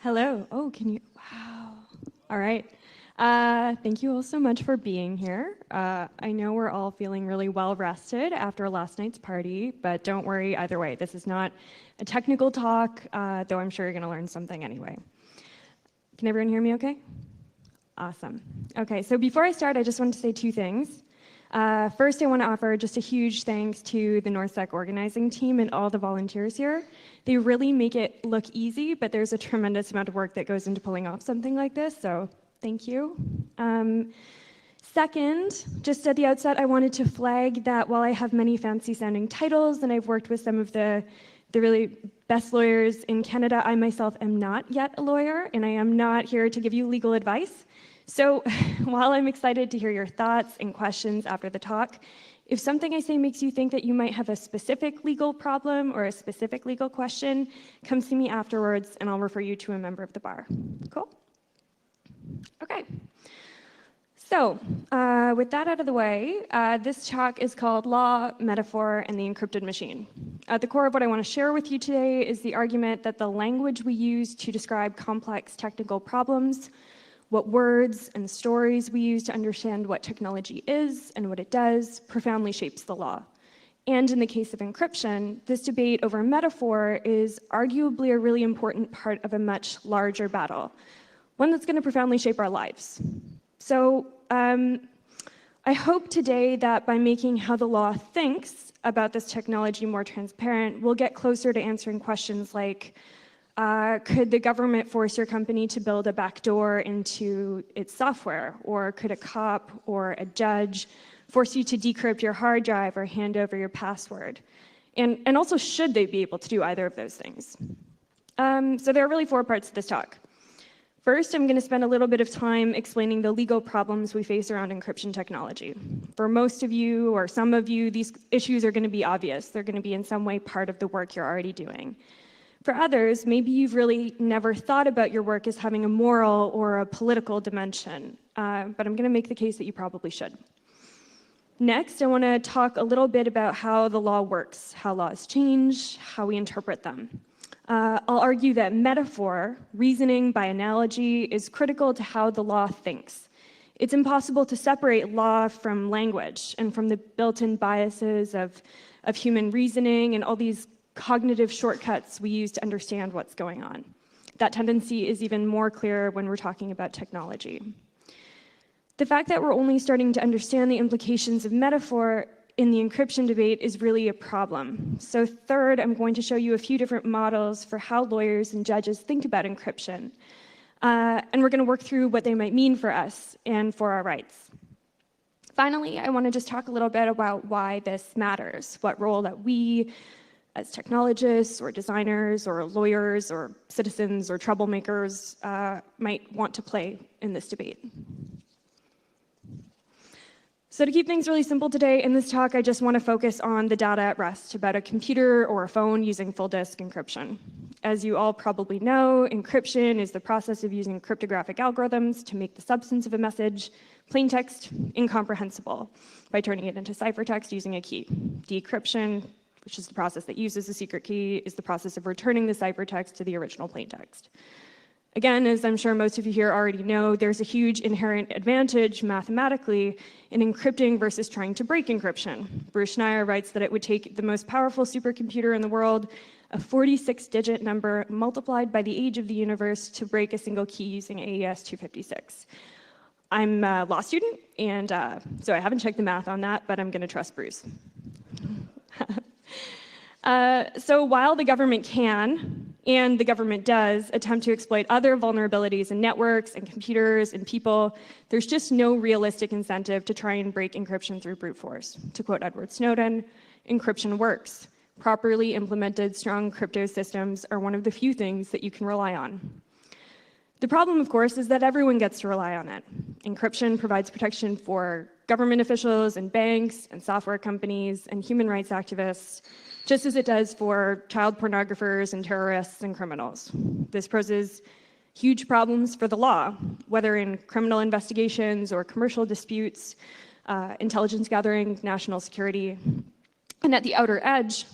Hello. Oh, can you? Wow. All right. Thank you all so much for being here. I know we're all feeling really well rested after last night's party, but don't worry either way. This is not a technical talk, though I'm sure you're going to learn something anyway. Can everyone hear me okay? Awesome. Okay, so before I start, I just wanted to say two things. First, I want to offer just a huge thanks to the NorthSec organizing team and all the volunteers here. They really make it look easy, but there's a tremendous amount of work that goes into pulling off something like this, so thank you. Second, just at the outset, I wanted to flag that while I have many fancy-sounding titles and I've worked with some of the really best lawyers in Canada, I myself am not yet a lawyer, and I am not here to give you legal advice. So while I'm excited to hear your thoughts and questions after the talk, if something I say makes you think that you might have a specific legal problem or a specific legal question, come see me afterwards and I'll refer you to a member of the bar. Cool? Okay. So with that out of the way, this talk is called Law, Metaphor, and the Encrypted Machine. At the core of what I want to share with you today is the argument that the language we use to describe complex technical problems, what words and stories we use to understand what technology is and what it does, profoundly shapes the law. And in the case of encryption, this debate over metaphor is arguably a really important part of a much larger battle, one that's going to profoundly shape our lives. So I hope today that by making how the law thinks about this technology more transparent, we'll get closer to answering questions like, could the government force your company to build a backdoor into its software? Or could a cop or a judge force you to decrypt your hard drive or hand over your password? And also, should they be able to do either of those things? So there are really four parts to this talk. First, I'm going to spend a little bit of time explaining the legal problems we face around encryption technology. For most of you, or some of you, these issues are going to be obvious. They're going to be in some way part of the work you're already doing. For others, maybe you've really never thought about your work as having a moral or a political dimension, but I'm going to make the case that you probably should. Next, I want to talk a little bit about how the law works, how laws change, how we interpret them. I'll argue that metaphor, reasoning by analogy, is critical to how the law thinks. It's impossible to separate law from language and from the built-in biases of human reasoning and all these cognitive shortcuts we use to understand what's going on. That tendency is even more clear when we're talking about technology. The fact that we're only starting to understand the implications of metaphor in the encryption debate is really a problem. So third, I'm going to show you a few different models for how lawyers and judges think about encryption. And we're going to work through what they might mean for us and for our rights. Finally, I want to just talk a little bit about why this matters, what role that we, as technologists or designers or lawyers or citizens or troublemakers might want to play in this debate. So to keep things really simple today, in this talk, I just want to focus on the data at rest about a computer or a phone using full disk encryption. As you all probably know, encryption is the process of using cryptographic algorithms to make the substance of a message, plain text, incomprehensible by turning it into ciphertext using a key. Decryption, which is the process that uses the secret key, is the process of returning the ciphertext to the original plaintext. Again, as I'm sure most of you here already know, there's a huge inherent advantage mathematically in encrypting versus trying to break encryption. Bruce Schneier writes that it would take the most powerful supercomputer in the world, a 46-digit number multiplied by the age of the universe, to break a single key using AES 256. I'm a law student, and so I haven't checked the math on that, but I'm going to trust Bruce. So while the government can, and the government does, attempt to exploit other vulnerabilities in networks and computers and people, there's just no realistic incentive to try and break encryption through brute force. To quote Edward Snowden, encryption works. Properly implemented, strong crypto systems are one of the few things that you can rely on. The problem, of course, is that everyone gets to rely on it. Encryption provides protection for government officials and banks and software companies and human rights activists, just as it does for child pornographers and terrorists and criminals. This poses huge problems for the law, whether in criminal investigations or commercial disputes, intelligence gathering, national security. And at the outer edge,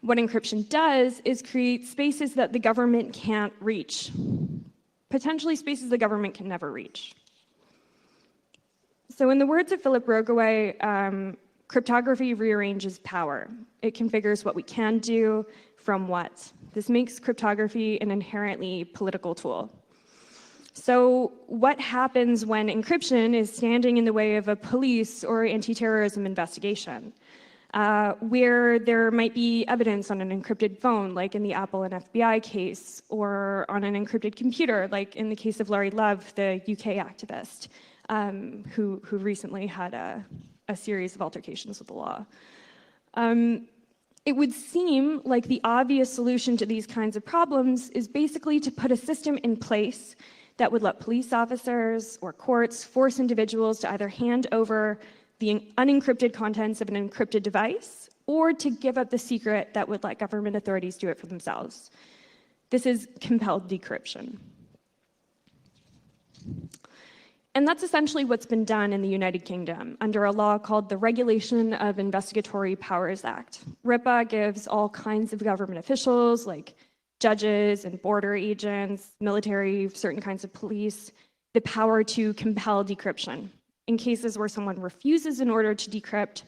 what encryption does is create spaces that the government can't reach. potentially spaces the government can never reach. So in the words of Philip Rogaway, cryptography rearranges power. It configures what we can do from what. This makes cryptography an inherently political tool. So what happens when encryption is standing in the way of a police or anti-terrorism investigation? Where there might be evidence on an encrypted phone, like in the Apple and FBI case, or on an encrypted computer, like in the case of Laurie Love, the UK activist, who recently had a series of altercations with the law. It would seem like the obvious solution to these kinds of problems is basically to put a system in place that would let police officers or courts force individuals to either hand over the unencrypted contents of an encrypted device or to give up the secret that would let government authorities do it for themselves. This is compelled decryption. And that's essentially what's been done in the United Kingdom under a law called the Regulation of Investigatory Powers Act. RIPA gives all kinds of government officials, like judges and border agents, military, certain kinds of police, the power to compel decryption. In cases where someone refuses an order to decrypt,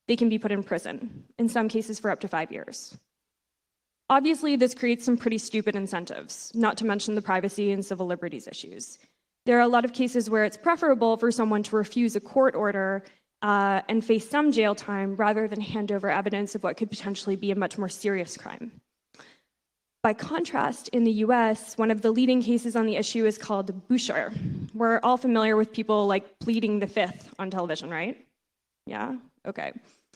they can be put in prison, in some cases for up to 5 years. Obviously, this creates some pretty stupid incentives, not to mention the privacy and civil liberties issues. There are a lot of cases where it's preferable for someone to refuse a court order and face some jail time rather than hand over evidence of what could potentially be a much more serious crime. By contrast, in the US, one of the leading cases on the issue is called Boucher. We're all familiar with people like pleading the fifth on television, right? Yeah? Okay.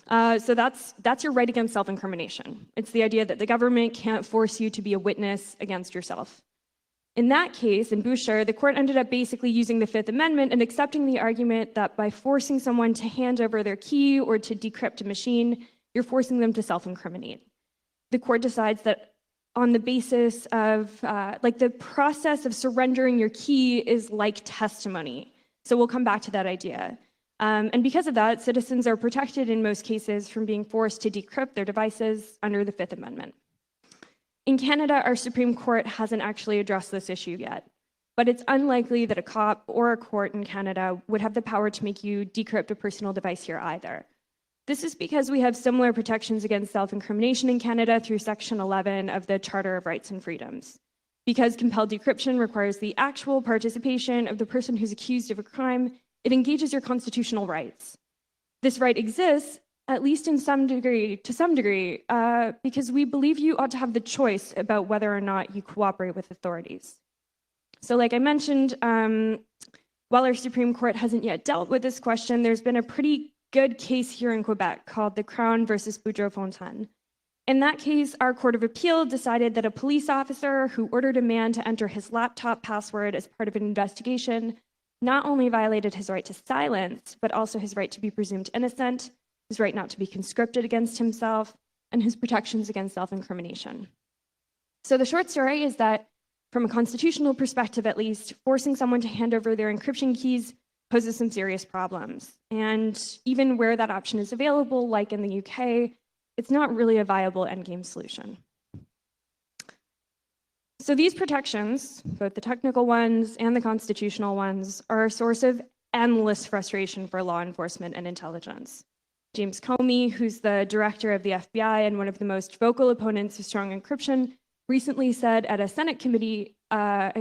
So that's your right against self-incrimination. It's the idea that the government can't force you to be a witness against yourself. In that case, in Boucher, the court ended up basically using the Fifth Amendment and accepting the argument that by forcing someone to hand over their key or to decrypt a machine, you're forcing them to self-incriminate. The court decides that on the basis of, the process of surrendering your key is like testimony. So we'll come back to that idea. And because of that, citizens are protected in most cases from being forced to decrypt their devices under the Fifth Amendment. In Canada, our Supreme Court hasn't actually addressed this issue yet, but it's unlikely that a cop or a court in Canada would have the power to make you decrypt a personal device here either. This is because we have similar protections against self-incrimination in Canada through Section 11 of the Charter of Rights and Freedoms. Because compelled decryption requires the actual participation of the person who's accused of a crime, it engages your constitutional rights. This right exists, at least to some degree, because we believe you ought to have the choice about whether or not you cooperate with authorities. So like I mentioned, while our Supreme Court hasn't yet dealt with this question, there's been a pretty good case here in Quebec called the Crown versus Boudreaux-Fontaine. In that case, our Court of Appeal decided that a police officer who ordered a man to enter his laptop password as part of an investigation not only violated his right to silence, but also his right to be presumed innocent, his right not to be conscripted against himself, and his protections against self-incrimination. So the short story is that, from a constitutional perspective at least, forcing someone to hand over their encryption keys poses some serious problems. And even where that option is available, like in the UK, it's not really a viable endgame solution. So these protections, both the technical ones and the constitutional ones, are a source of endless frustration for law enforcement and intelligence. James Comey, who's the director of the FBI and one of the most vocal opponents of strong encryption, recently said at a Senate committee,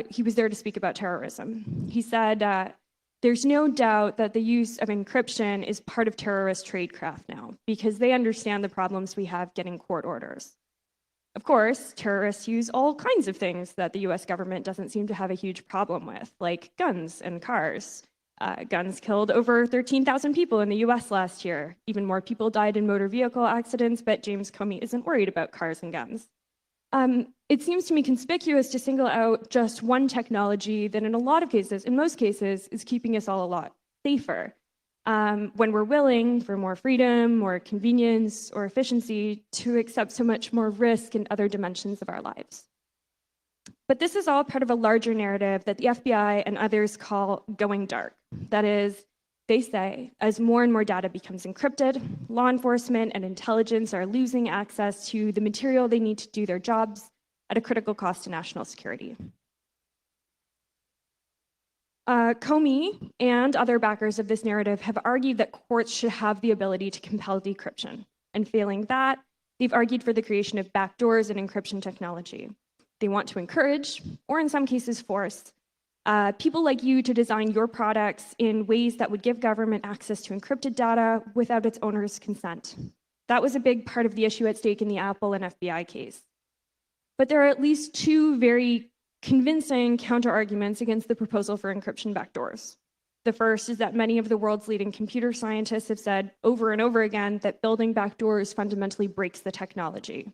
he was there to speak about terrorism. He said, there's no doubt that the use of encryption is part of terrorist tradecraft now, because they understand the problems we have getting court orders. Of course, terrorists use all kinds of things that the US government doesn't seem to have a huge problem with, like guns and cars. Guns killed over 13,000 people in the US last year. Even more people died in motor vehicle accidents, but James Comey isn't worried about cars and guns. It seems to me conspicuous to single out just one technology that in most cases, is keeping us all a lot safer. When we're willing for more freedom, more convenience, or efficiency to accept so much more risk in other dimensions of our lives. But this is all part of a larger narrative that the FBI and others call going dark. That is, they say, as more and more data becomes encrypted, law enforcement and intelligence are losing access to the material they need to do their jobs at a critical cost to national security. Comey and other backers of this narrative have argued that courts should have the ability to compel decryption. And failing that, they've argued for the creation of backdoors in encryption technology. They want to encourage, or in some cases force, people like you to design your products in ways that would give government access to encrypted data without its owner's consent. That was a big part of the issue at stake in the Apple and FBI case. But there are at least two very convincing counterarguments against the proposal for encryption backdoors. The first is that many of the world's leading computer scientists have said over and over again that building backdoors fundamentally breaks the technology.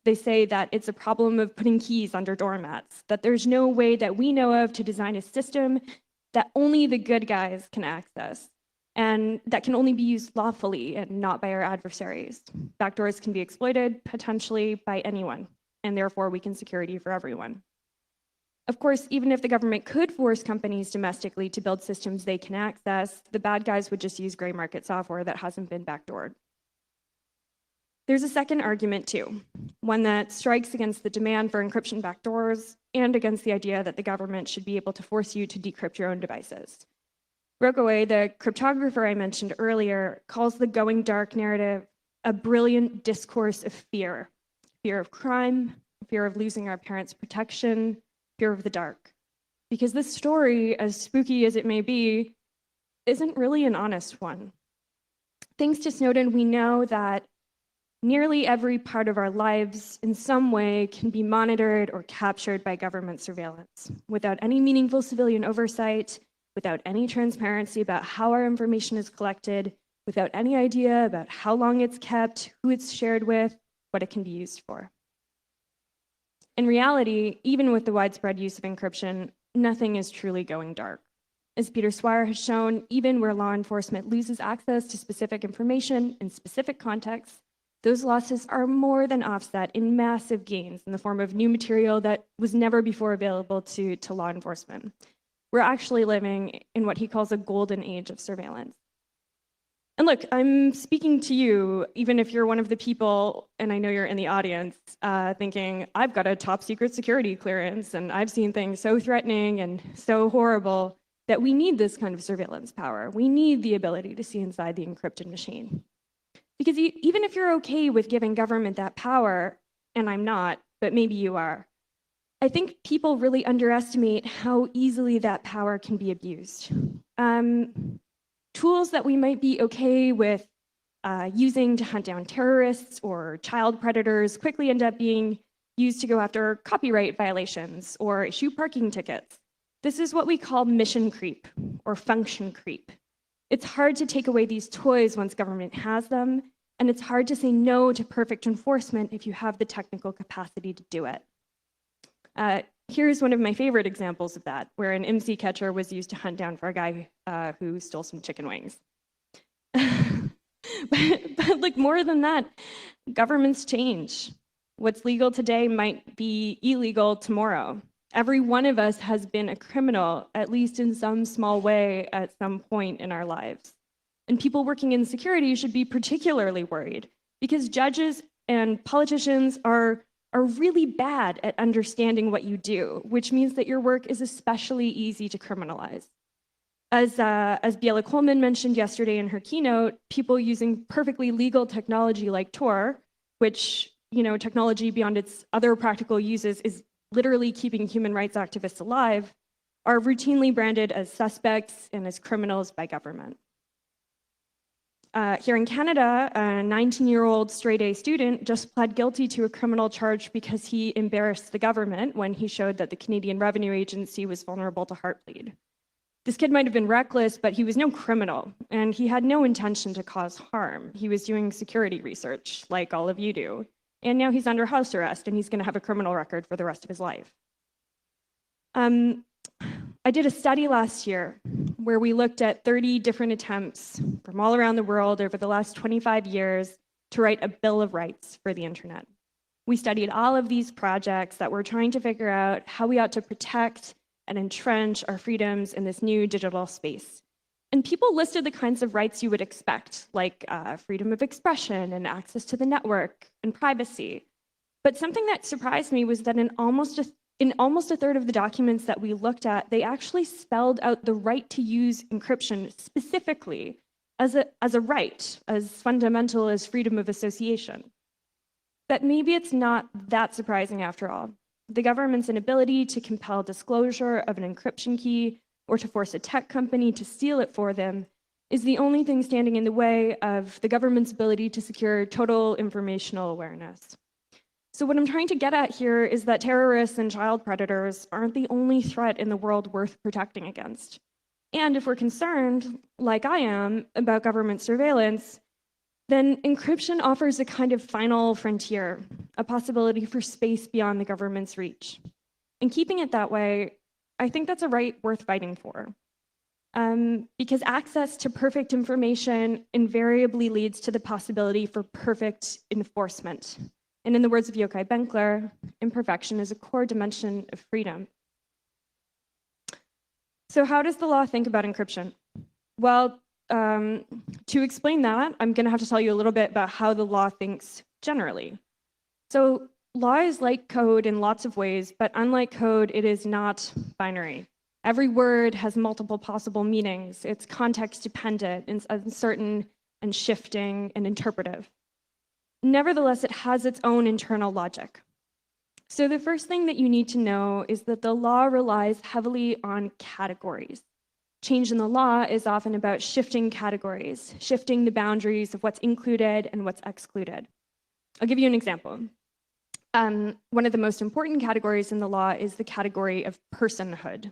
They say that it's a problem of putting keys under doormats, that there's no way that we know of to design a system that only the good guys can access, and that can only be used lawfully and not by our adversaries. Backdoors can be exploited potentially by anyone, and therefore weaken security for everyone. Of course, even if the government could force companies domestically to build systems they can access, the bad guys would just use gray market software that hasn't been backdoored. There's a second argument too, one that strikes against the demand for encryption backdoors and against the idea that the government should be able to force you to decrypt your own devices. Rockaway, the cryptographer I mentioned earlier, calls the going dark narrative a brilliant discourse of fear. Fear of crime, fear of losing our parents' protection, fear of the dark. Because this story, as spooky as it may be, isn't really an honest one. Thanks to Snowden, we know that nearly every part of our lives in some way can be monitored or captured by government surveillance without any meaningful civilian oversight, without any transparency about how our information is collected, without any idea about how long it's kept, who it's shared with, what it can be used for. In reality, even with the widespread use of encryption, nothing is truly going dark. As Peter Swire has shown, even where law enforcement loses access to specific information in specific contexts, those losses are more than offset in massive gains in the form of new material that was never before available to law enforcement. We're actually living in what he calls a golden age of surveillance. And look, I'm speaking to you, even if you're one of the people, and I know you're in the audience, thinking, I've got a top secret security clearance, and I've seen things so threatening and so horrible that we need this kind of surveillance power. We need the ability to see inside the encrypted machine. Because even if you're okay with giving government that power, and I'm not, but maybe you are, I think people really underestimate how easily that power can be abused. Tools that we might be okay with using to hunt down terrorists or child predators quickly end up being used to go after copyright violations or issue parking tickets. This is what we call mission creep or function creep. It's hard to take away these toys once government has them, and it's hard to say no to perfect enforcement if you have the technical capacity to do it. Here's one of my favorite examples of that, where an MC catcher was used to hunt down for a guy who stole some chicken wings. but like more than that, governments change. What's legal today might be illegal tomorrow. Every one of us has been a criminal, at least in some small way, at some point in our lives. And people working in security should be particularly worried, because judges and politicians are really bad at understanding what you do, which means that your work is especially easy to criminalize. As Biela Coleman mentioned yesterday in her keynote, people using perfectly legal technology like Tor, which, technology beyond its other practical uses is literally keeping human rights activists alive, are routinely branded as suspects and as criminals by government. Here in Canada, a 19-year-old straight-A student just pled guilty to a criminal charge because he embarrassed the government when he showed that the Canadian Revenue Agency was vulnerable to heartbleed. This kid might have been reckless, but he was no criminal, and he had no intention to cause harm. He was doing security research, like all of you do, and now he's under house arrest, and he's going to have a criminal record for the rest of his life. I did a study last year where we looked at 30 different attempts from all around the world over the last 25 years to write a Bill of Rights for the internet. We studied all of these projects that were trying to figure out how we ought to protect and entrench our freedoms in this new digital space. And people listed the kinds of rights you would expect, like freedom of expression and access to the network and privacy. But something that surprised me was that in almost In almost a third of the documents that we looked at, they actually spelled out the right to use encryption specifically as a right, as fundamental as freedom of association. But maybe it's not that surprising after all. The government's inability to compel disclosure of an encryption key or to force a tech company to steal it for them is the only thing standing in the way of the government's ability to secure total informational awareness. So what I'm trying to get at here is that terrorists and child predators aren't the only threat in the world worth protecting against. And if we're concerned, like I am, about government surveillance, then encryption offers a kind of final frontier, a possibility for space beyond the government's reach. And keeping it that way, I think that's a right worth fighting for. Because access to perfect information invariably leads to the possibility for perfect enforcement. And in the words of Yochai Benkler, imperfection is a core dimension of freedom. So how does the law think about encryption? Well, to explain that, I'm going to have to tell you a little bit about how the law thinks generally. So law is like code in lots of ways, but unlike code, it is not binary. Every word has multiple possible meanings. It's context dependent, it's uncertain and shifting and interpretive. Nevertheless, it has its own internal logic. So the first thing that you need to know is that the law relies heavily on categories. Change in the law is often about shifting categories, shifting the boundaries of what's included and what's excluded. I'll give you an example. One of the most important categories in the law is the category of personhood,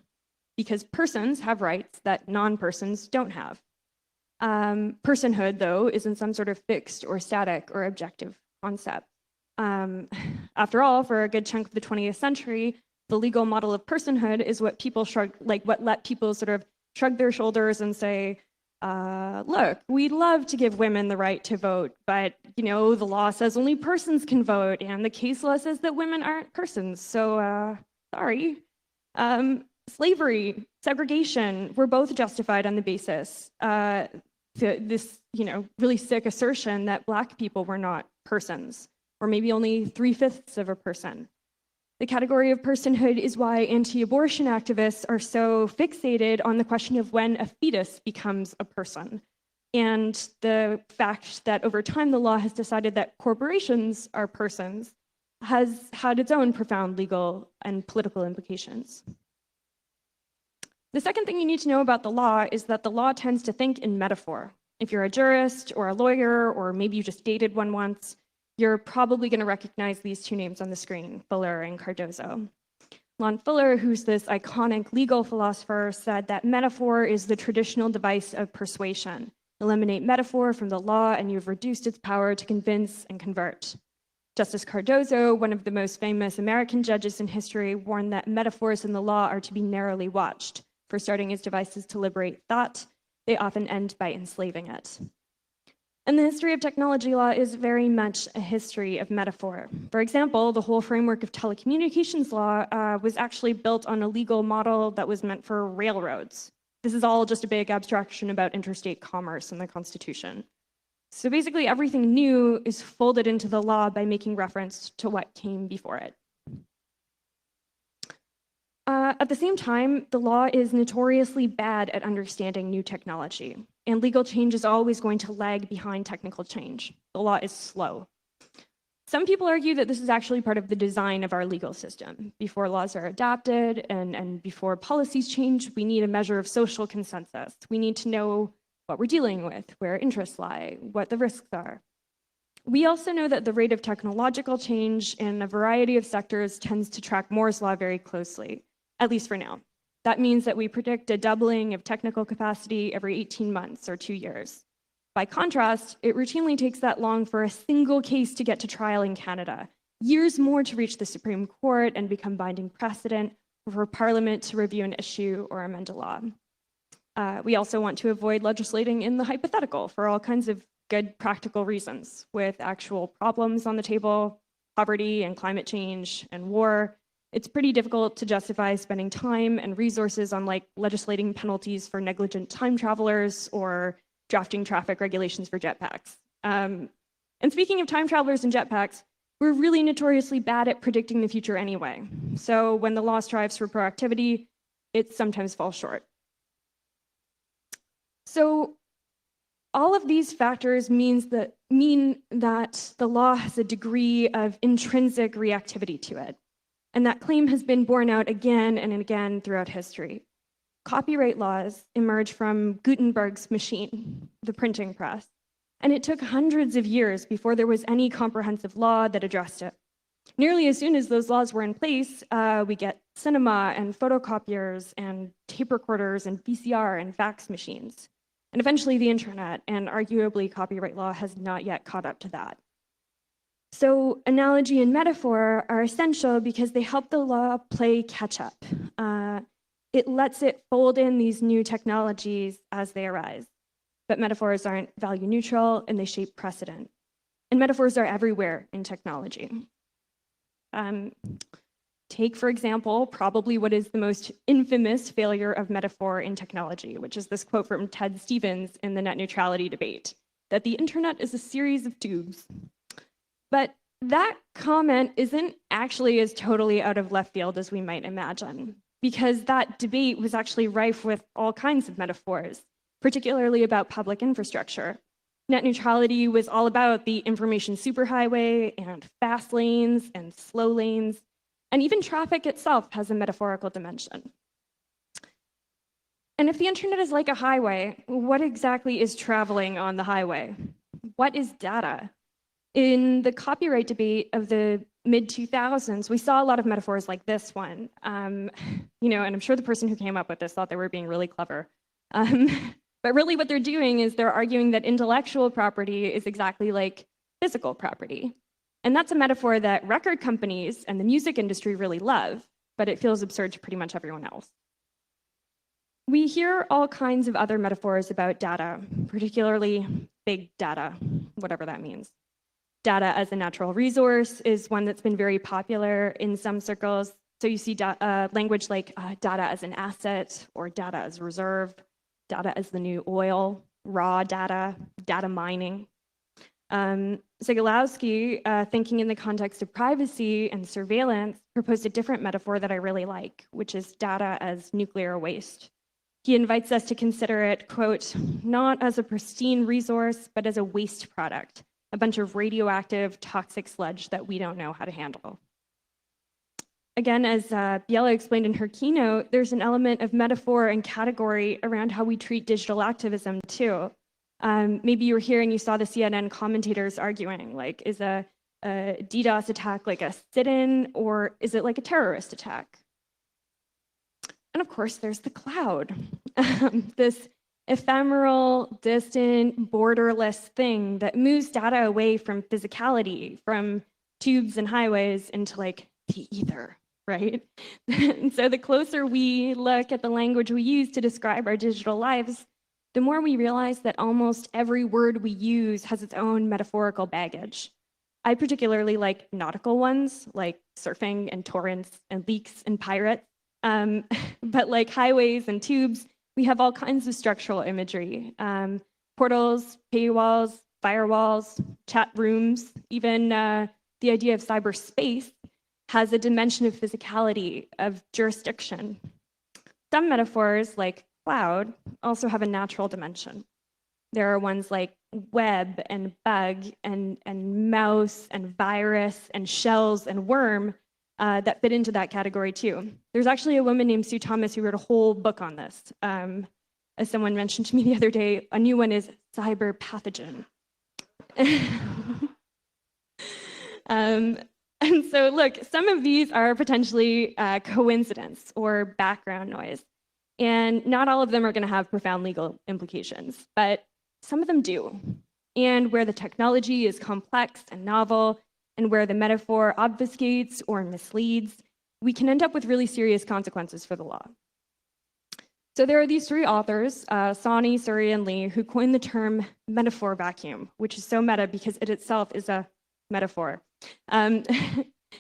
because persons have rights that non-persons don't have. Personhood, though, isn't some sort of fixed or static or objective concept. After all, for a good chunk of the 20th century, the legal model of personhood is what let people sort of shrug their shoulders and say, look, we'd love to give women the right to vote, but the law says only persons can vote, and the case law says that women aren't persons, so sorry. Slavery, segregation were both justified on the basis this really sick assertion that Black people were not persons, or maybe only 3/5 of a person. The category of personhood is why anti-abortion activists are so fixated on the question of when a fetus becomes a person, and the fact that over time the law has decided that corporations are persons has had its own profound legal and political implications. The second thing you need to know about the law is that the law tends to think in metaphor. If you're a jurist or a lawyer, or maybe you just dated one once, you're probably going to recognize these two names on the screen, Fuller and Cardozo. Lon Fuller, who's this iconic legal philosopher, said that metaphor is the traditional device of persuasion. Eliminate metaphor from the law and you've reduced its power to convince and convert. Justice Cardozo, one of the most famous American judges in history, warned that metaphors in the law are to be narrowly watched. For starting as devices to liberate thought, they often end by enslaving it. And the history of technology law is very much a history of metaphor. For example, the whole framework of telecommunications law was actually built on a legal model that was meant for railroads. This is all just a big abstraction about interstate commerce in the Constitution. So basically, everything new is folded into the law by making reference to what came before it. At the same time, the law is notoriously bad at understanding new technology, and legal change is always going to lag behind technical change. The law is slow. Some people argue that this is actually part of the design of our legal system. Before laws are adopted and before policies change, we need a measure of social consensus. We need to know what we're dealing with, where interests lie, what the risks are. We also know that the rate of technological change in a variety of sectors tends to track Moore's law very closely, at least for now. That means that we predict a doubling of technical capacity every 18 months or 2 years. By contrast, it routinely takes that long for a single case to get to trial in Canada, years more to reach the Supreme Court and become binding precedent, or for Parliament to review an issue or amend a law. We also want to avoid legislating in the hypothetical for all kinds of good practical reasons, with actual problems on the table, poverty and climate change and war. It's pretty difficult to justify spending time and resources on legislating penalties for negligent time travelers or drafting traffic regulations for jetpacks. And speaking of time travelers and jetpacks, we're really notoriously bad at predicting the future anyway. So when the law strives for proactivity, it sometimes falls short. So all of these factors mean that the law has a degree of intrinsic reactivity to it. And that claim has been borne out again and again throughout history. Copyright laws emerged from Gutenberg's machine, the printing press, and it took hundreds of years before there was any comprehensive law that addressed it. Nearly as soon as those laws were in place, we get cinema and photocopiers and tape recorders and VCR and fax machines, and eventually the internet, and arguably copyright law has not yet caught up to that. So analogy and metaphor are essential because they help the law play catch up. It lets it fold in these new technologies as they arise. But metaphors aren't value neutral and they shape precedent. And metaphors are everywhere in technology. Take, for example, probably what is the most infamous failure of metaphor in technology, which is this quote from Ted Stevens in the net neutrality debate, that the internet is a series of tubes. But that comment isn't actually as totally out of left field as we might imagine, because that debate was actually rife with all kinds of metaphors, particularly about public infrastructure. Net neutrality was all about the information superhighway and fast lanes and slow lanes, and even traffic itself has a metaphorical dimension. And if the internet is like a highway, what exactly is traveling on the highway? What is data? In the copyright debate of the mid-2000s, we saw a lot of metaphors like this one. And I'm sure the person who came up with this thought they were being really clever. But really what they're doing is they're arguing that intellectual property is exactly like physical property. And that's a metaphor that record companies and the music industry really love, but it feels absurd to pretty much everyone else. We hear all kinds of other metaphors about data, particularly big data, whatever that means. Data as a natural resource is one that's been very popular in some circles. So you see language like data as an asset or data as a reserve, data as the new oil, raw data, data mining. Zagilowski, thinking in the context of privacy and surveillance, proposed a different metaphor that I really like, which is data as nuclear waste. He invites us to consider it, quote, not as a pristine resource, but as a waste product, a bunch of radioactive, toxic sludge that we don't know how to handle. Again, as Biela explained in her keynote, there's an element of metaphor and category around how we treat digital activism too. Maybe you were here and you saw the CNN commentators arguing, like, is a DDoS attack like a sit-in or is it like a terrorist attack? And of course, there's the cloud, this ephemeral, distant, borderless thing that moves data away from physicality, from tubes and highways into like the ether, right? And so the closer we look at the language we use to describe our digital lives, the more we realize that almost every word we use has its own metaphorical baggage. I particularly like nautical ones, like surfing and torrents and leaks and pirates. But like highways and tubes, we have all kinds of structural imagery. Portals, paywalls, firewalls, chat rooms, even the idea of cyberspace has a dimension of physicality, of jurisdiction. Some metaphors, like cloud, also have a natural dimension. There are ones like web and bug and mouse and virus and shells and worm that fit into that category too. There's actually a woman named Sue Thomas who wrote a whole book on this. As someone mentioned to me the other day, a new one is cyber pathogen. And so look, some of these are potentially coincidence or background noise. And not all of them are going to have profound legal implications, but some of them do. And where the technology is complex and novel, and where the metaphor obfuscates or misleads, we can end up with really serious consequences for the law. So there are these three authors, Sani, Suri, and Lee, who coined the term metaphor vacuum, which is so meta because it itself is a metaphor.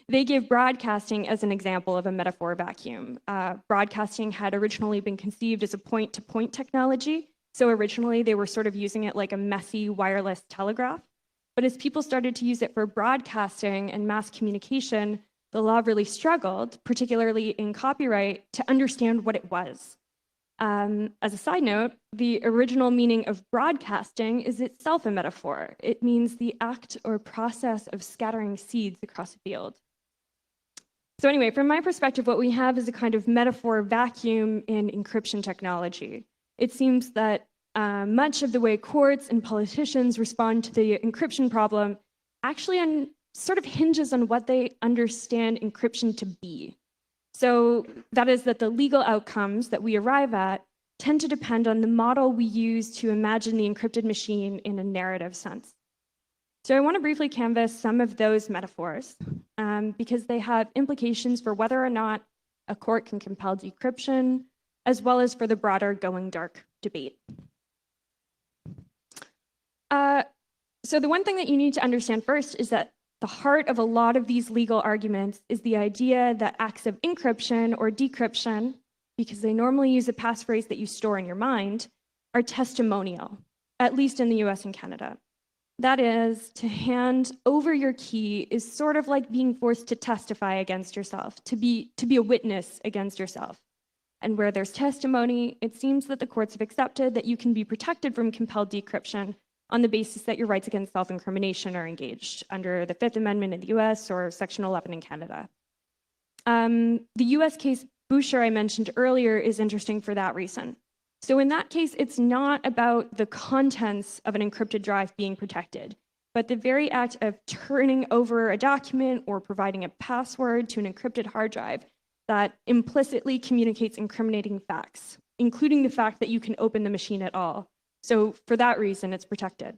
They give broadcasting as an example of a metaphor vacuum. Broadcasting had originally been conceived as a point-to-point technology. So originally they were sort of using it like a messy wireless telegraph. But as people started to use it for broadcasting and mass communication, the law really struggled, particularly in copyright, to understand what it was. As a side note, the original meaning of broadcasting is itself a metaphor. It means the act or process of scattering seeds across a field. So anyway, from my perspective, what we have is a kind of metaphor vacuum in encryption technology. It seems that much of the way courts and politicians respond to the encryption problem actually sort of hinges on what they understand encryption to be. So that is that the legal outcomes that we arrive at tend to depend on the model we use to imagine the encrypted machine in a narrative sense. So I want to briefly canvass some of those metaphors because they have implications for whether or not a court can compel decryption, as well as for the broader going dark debate. So the one thing that you need to understand first is that the heart of a lot of these legal arguments is the idea that acts of encryption or decryption, because they normally use a passphrase that you store in your mind, are testimonial, at least in the US and Canada. That is, to hand over your key is sort of like being forced to testify against yourself, to be a witness against yourself. And where there's testimony, it seems that the courts have accepted that you can be protected from compelled decryption on the basis that your rights against self-incrimination are engaged under the Fifth Amendment in the US or Section 11 in Canada. The US case Boucher I mentioned earlier is interesting for that reason. So in that case, it's not about the contents of an encrypted drive being protected, but the very act of turning over a document or providing a password to an encrypted hard drive that implicitly communicates incriminating facts, including the fact that you can open the machine at all. So for that reason, it's protected.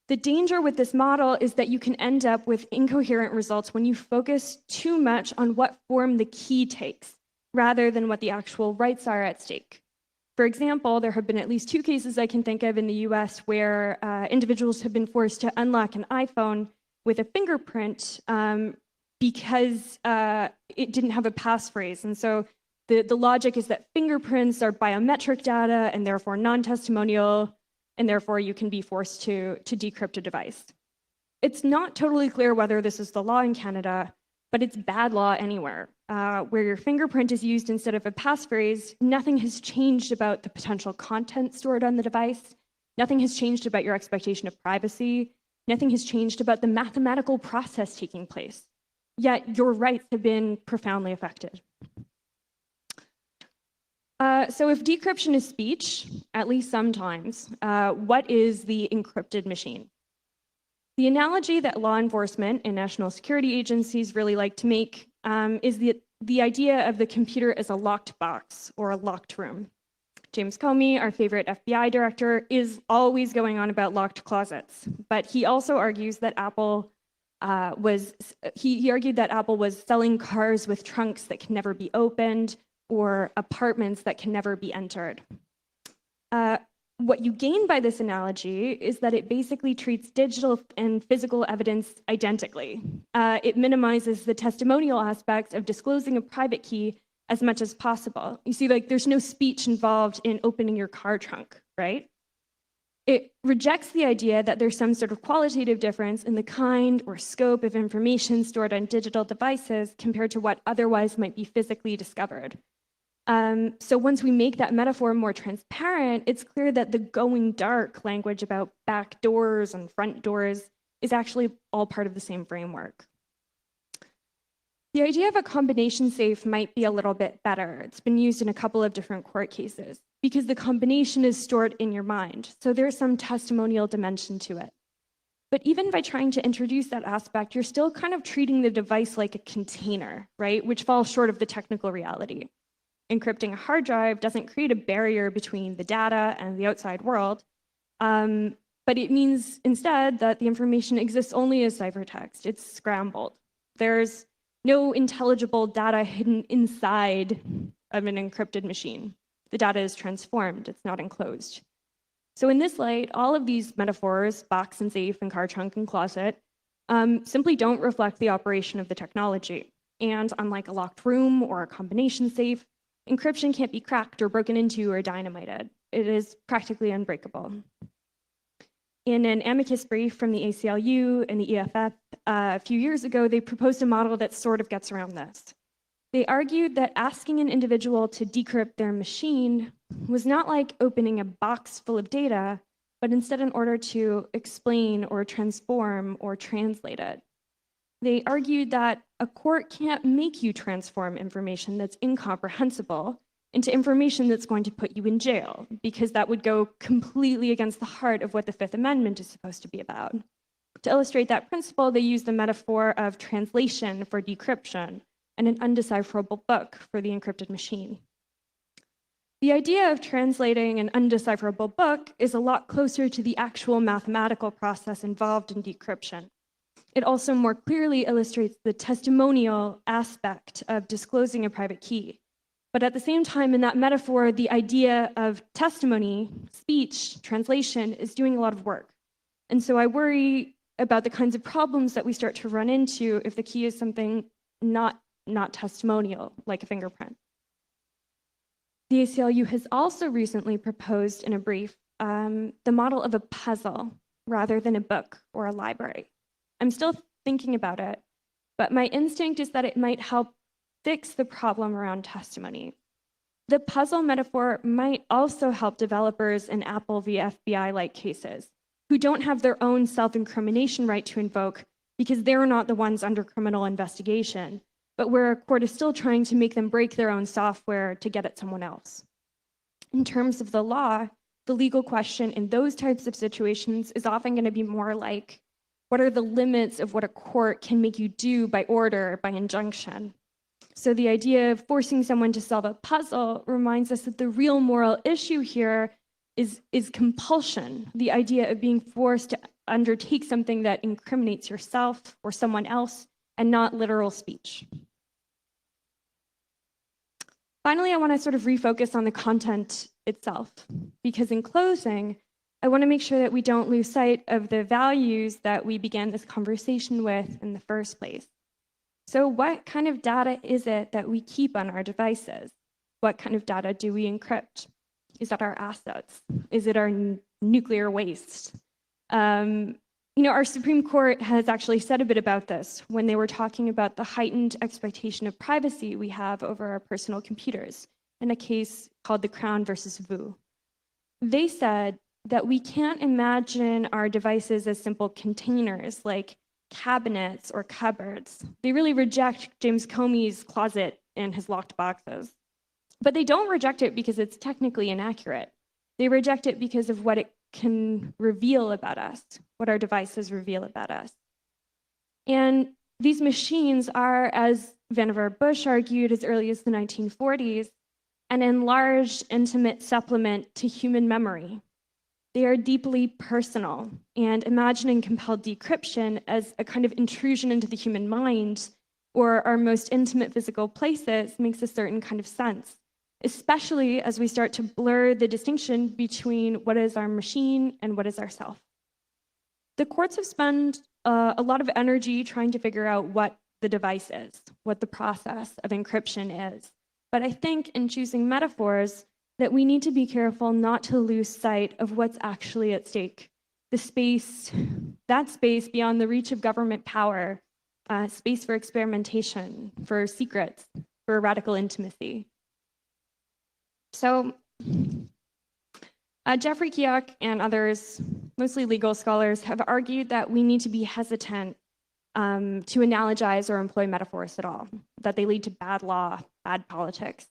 The danger with this model is that you can end up with incoherent results when you focus too much on what form the key takes, rather than what the actual rights are at stake. For example, there have been at least 2 cases I can think of in the US where individuals have been forced to unlock an iPhone with a fingerprint because it didn't have a passphrase. And so the logic is that fingerprints are biometric data and therefore non-testimonial, and therefore you can be forced to decrypt a device. It's not totally clear whether this is the law in Canada, but it's bad law anywhere. Where your fingerprint is used instead of a passphrase, nothing has changed about the potential content stored on the device. Nothing has changed about your expectation of privacy. Nothing has changed about the mathematical process taking place. Yet your rights have been profoundly affected. So if decryption is speech, at least sometimes, what is the encrypted machine? The analogy that law enforcement and national security agencies really like to make is the idea of the computer as a locked box or a locked room. James Comey, our favorite FBI director, is always going on about locked closets, but he also argues that Apple he argued that Apple was selling cars with trunks that can never be opened, or apartments that can never be entered. What you gain by this analogy is that it basically treats digital and physical evidence identically. It minimizes the testimonial aspects of disclosing a private key as much as possible. You see, like, there's no speech involved in opening your car trunk, right? It rejects the idea that there's some sort of qualitative difference in the kind or scope of information stored on digital devices compared to what otherwise might be physically discovered. So once we make that metaphor more transparent, it's clear that the going dark language about back doors and front doors is actually all part of the same framework. The idea of a combination safe might be a little bit better. It's been used in a couple of different court cases because the combination is stored in your mind. So there's some testimonial dimension to it. But even by trying to introduce that aspect, you're still kind of treating the device like a container, right? Which falls short of the technical reality. Encrypting a hard drive doesn't create a barrier between the data and the outside world, but it means instead that the information exists only as ciphertext. It's scrambled. There's no intelligible data hidden inside of an encrypted machine. The data is transformed, it's not enclosed. So in this light, all of these metaphors, box and safe and car trunk and closet, simply don't reflect the operation of the technology. And unlike a locked room or a combination safe, encryption can't be cracked or broken into or dynamited. It is practically unbreakable. In an amicus brief from the ACLU and the EFF a few years ago, they proposed a model that sort of gets around this. They argued that asking an individual to decrypt their machine was not like opening a box full of data, but instead in order to explain or transform or translate it. They argued that a court can't make you transform information that's incomprehensible into information that's going to put you in jail, because that would go completely against the heart of what the Fifth Amendment is supposed to be about. To illustrate that principle, they used the metaphor of translation for decryption and an undecipherable book for the encrypted machine. The idea of translating an undecipherable book is a lot closer to the actual mathematical process involved in decryption. It also more clearly illustrates the testimonial aspect of disclosing a private key. But at the same time, in that metaphor, the idea of testimony, speech, translation is doing a lot of work. And so I worry about the kinds of problems that we start to run into if the key is something not testimonial, like a fingerprint. The ACLU has also recently proposed in a brief the model of a puzzle rather than a book or a library. I'm still thinking about it, but my instinct is that it might help fix the problem around testimony. The puzzle metaphor might also help developers in Apple v. FBI-like cases who don't have their own self-incrimination right to invoke because they're not the ones under criminal investigation, but where a court is still trying to make them break their own software to get at someone else. In terms of the law, the legal question in those types of situations is often going to be more like, what are the limits of what a court can make you do by order, by injunction? So the idea of forcing someone to solve a puzzle reminds us that the real moral issue here is compulsion, the idea of being forced to undertake something that incriminates yourself or someone else, and not literal speech. Finally, I want to sort of refocus on the content itself, because in closing, I want to make sure that we don't lose sight of the values that we began this conversation with in the first place. So what kind of data is it that we keep on our devices? What kind of data do we encrypt? Is that our assets? Is it our nuclear waste? Our Supreme Court has actually said a bit about this when they were talking about the heightened expectation of privacy we have over our personal computers in a case called the Crown versus Vu. They said that we can't imagine our devices as simple containers like cabinets or cupboards. They really reject James Comey's closet and his locked boxes. But they don't reject it because it's technically inaccurate. They reject it because of what it can reveal about us, what our devices reveal about us. And these machines are, as Vannevar Bush argued as early as the 1940s, an enlarged, intimate supplement to human memory. They are deeply personal, and imagining compelled decryption as a kind of intrusion into the human mind or our most intimate physical places makes a certain kind of sense, especially as we start to blur the distinction between what is our machine and what is ourself. The courts have spent a lot of energy trying to figure out what the device is, what the process of encryption is. But I think in choosing metaphors, that we need to be careful not to lose sight of what's actually at stake. The space, that space beyond the reach of government power, space for experimentation, for secrets, for radical intimacy. So Jeffrey Keok and others, mostly legal scholars, have argued that we need to be hesitant to analogize or employ metaphors at all, that they lead to bad law, bad politics.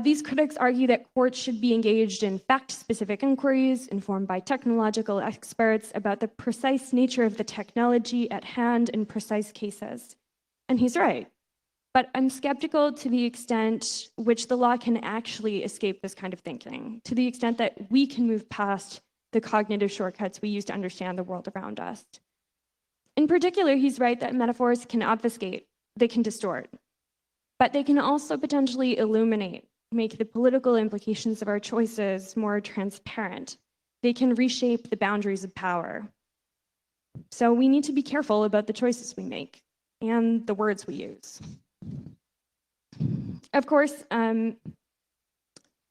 These critics argue that courts should be engaged in fact-specific inquiries informed by technological experts about the precise nature of the technology at hand in precise cases. And he's right. But I'm skeptical to the extent which the law can actually escape this kind of thinking, to the extent that we can move past the cognitive shortcuts we use to understand the world around us. In particular, he's right that metaphors can obfuscate, they can distort, but they can also potentially illuminate, make the political implications of our choices more transparent. They can reshape the boundaries of power. So we need to be careful about the choices we make and the words we use. Of course,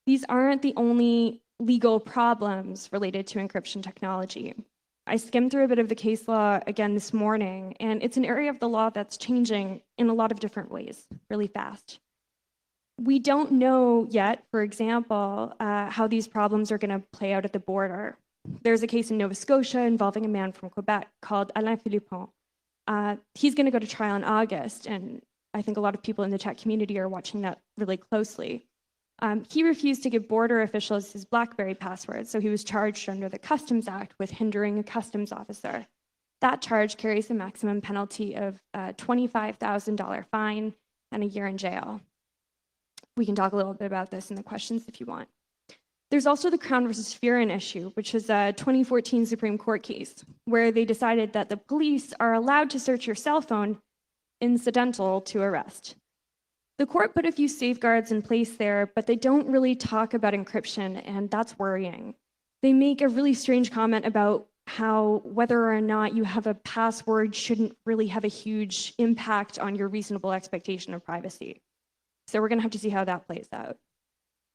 these aren't the only legal problems related to encryption technology. I skimmed through a bit of the case law again this morning, and it's an area of the law that's changing in a lot of different ways, really fast. We don't know yet, for example, how these problems are going to play out at the border. There's a case in Nova Scotia involving a man from Quebec called Alain Philippon. He's going to go to trial in August, and I think a lot of people in the tech community are watching that really closely. He refused to give border officials his BlackBerry password, so he was charged under the Customs Act with hindering a customs officer. That charge carries a maximum penalty of a $25,000 fine and a year in jail. We can talk a little bit about this in the questions if you want. There's also the Crown versus Fearon issue, which is a 2014 Supreme Court case, where they decided that the police are allowed to search your cell phone incidental to arrest. The court put a few safeguards in place there, but they don't really talk about encryption, and that's worrying. They make a really strange comment about how whether or not you have a password shouldn't really have a huge impact on your reasonable expectation of privacy. So we're gonna have to see how that plays out.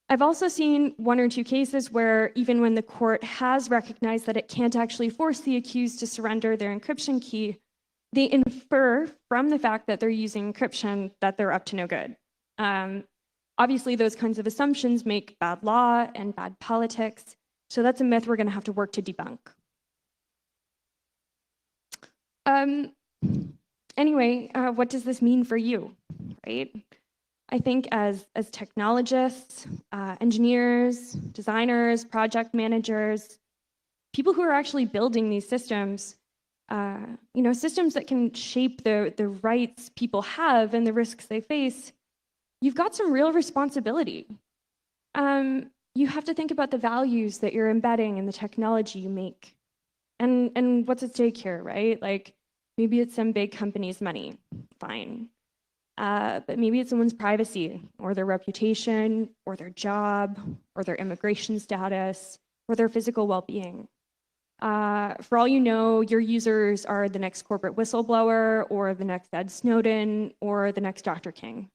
I've also seen one or two cases where even when the court has recognized that it can't actually force the accused to surrender their encryption key, they infer from the fact that they're using encryption that they're up to no good. Obviously, those kinds of assumptions make bad law and bad politics, so that's a myth we're going to have to work to debunk. Anyway, what does this mean for you, right? I think as technologists, engineers, designers, project managers, people who are actually building these systems, systems that can shape the rights people have and the risks they face, you've got some real responsibility. You have to think about the values that you're embedding in the technology you make. And what's at stake here, right? Like, maybe it's some big company's money, fine. But maybe it's someone's privacy, or their reputation, or their job, or their immigration status, or their physical well-being. For all you know, your users are the next corporate whistleblower, or the next Ed Snowden, or the next Dr. King.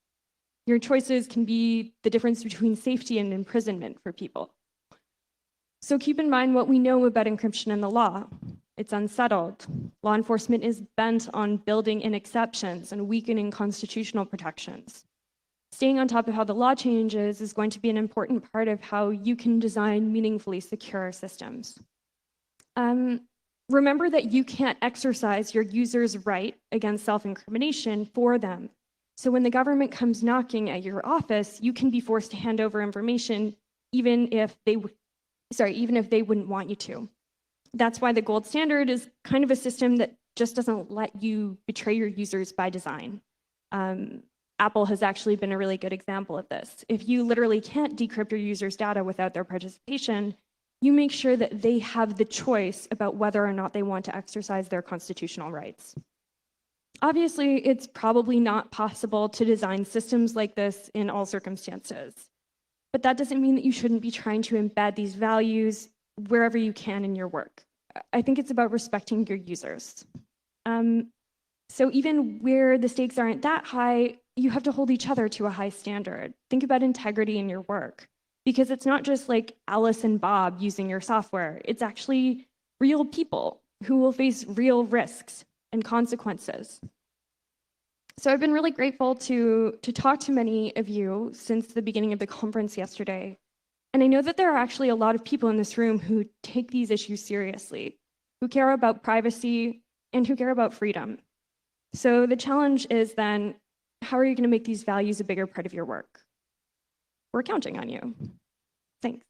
Your choices can be the difference between safety and imprisonment for people. So keep in mind what we know about encryption in the law. It's unsettled. Law enforcement is bent on building in exceptions and weakening constitutional protections. Staying on top of how the law changes is going to be an important part of how you can design meaningfully secure systems. Remember that you can't exercise your user's right against self-incrimination for them. So when the government comes knocking at your office, you can be forced to hand over information even if they wouldn't want you to. That's why the gold standard is kind of a system that just doesn't let you betray your users by design. Apple has actually been a really good example of this. If you literally can't decrypt your users' data without their participation, you make sure that they have the choice about whether or not they want to exercise their constitutional rights. Obviously, it's probably not possible to design systems like this in all circumstances, but that doesn't mean that you shouldn't be trying to embed these values wherever you can in your work. I think it's about respecting your users. So even where the stakes aren't that high, you have to hold each other to a high standard. Think about integrity in your work, because it's not just like Alice and Bob using your software. It's actually real people who will face real risks and consequences. So I've been really grateful to talk to many of you since the beginning of the conference yesterday. And I know that there are actually a lot of people in this room who take these issues seriously, who care about privacy and who care about freedom. So the challenge is then, how are you going to make these values a bigger part of your work? We're counting on you. Thanks.